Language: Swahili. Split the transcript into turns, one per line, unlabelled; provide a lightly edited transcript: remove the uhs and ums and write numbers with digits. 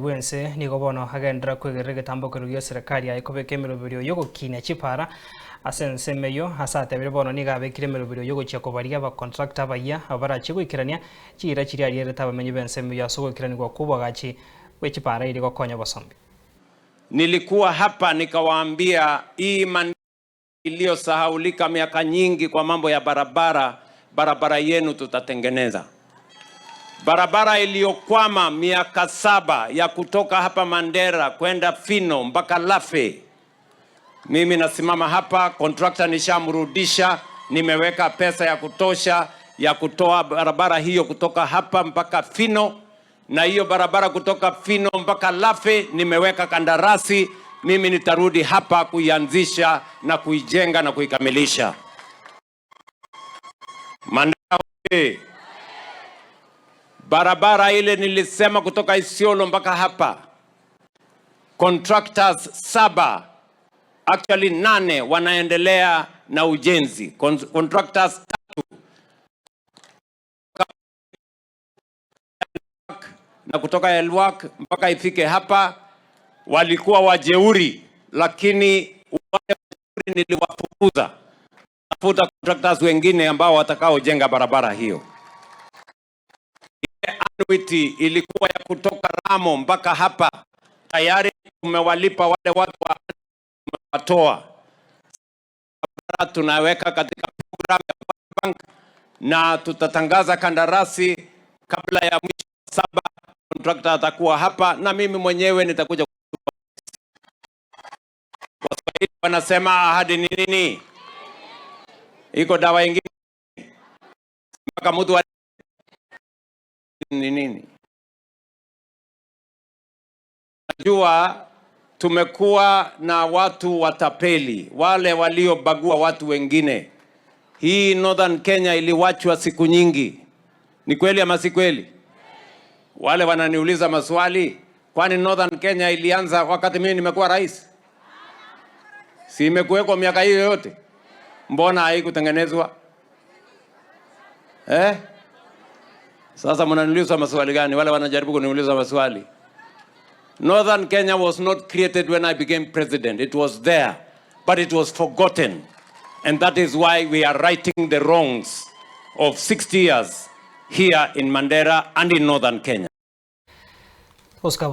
bwense ni gobono hagendra kwegere getambuko ryo serikali ya ikobeke mirubiro yogo kinya chipara asense meyo hasate bibono ni gabe kire mirubiro yogo chakobariya ba contractor baya abara chigwikirania chira chiri ari reta bamenye bense meyo asogo kirani kwa kubwa gachi wechipara ili gokonya basombi.
Nilikuwa hapa nikawaambia hii iliyosahaulika miaka nyingi kwa mambo ya barabara yenu tutatengeneza. Barabara iliyokwama miaka 7 ya kutoka hapa Mandera kwenda Fino mpaka Lafe. Mimi nasimama hapa, contractor nishamrudisha, nimeweka pesa ya kutosha ya kutoa barabara hiyo kutoka hapa mpaka Fino, na hiyo barabara kutoka Fino mpaka Lafe nimeweka kandarasi. Mimi nitarudi hapa kuianzisha na kuijenga na kuikamilisha. Mandera, barabara ile nilisema kutoka Isiolo mpaka hapa, contractors 7, actually 8 wanaendelea na ujenzi. Contractors 3 na kutoka Elwak mpaka ifike hapa walikuwa wajeuri, lakini wale wajeuri niliwafukuza. Tafuta contractors wengine ambao watakao jenga barabara hiyo. Annuity ilikuwa ya kutoka Ramo mpaka hapa, tayari tumewalipa wale watu watoa. Tunaweka katika program ya bank na tutatangaza kandarasi kabla ya mwisho wa 7. Contractor atakuwa hapa na mimi mwenyewe nitakuja. Waswahili wanasema ahadi ni nini? Iko dawa nyingine mpaka mtu ni nini? Najua tumekuwa na watu watapeli, wale waliobagua watu wengine. Hii Northern Kenya iliwachwa siku nyingi. Ni kweli ama si kweli? Wale wananiuliza maswali, kwani Northern Kenya ilianza wakati mimi nimekuwa rais? Si imekuweko miaka hiyo yote? Mbona haikutengenezwa? Sasa mnaniuliza maswali gani? Wale wanajaribu kuniuliza maswali. Northern Kenya was not created when I became president. It was there, but it was forgotten. And that is why we are righting the wrongs of 60 years here in Mandera and in Northern Kenya.
Oscar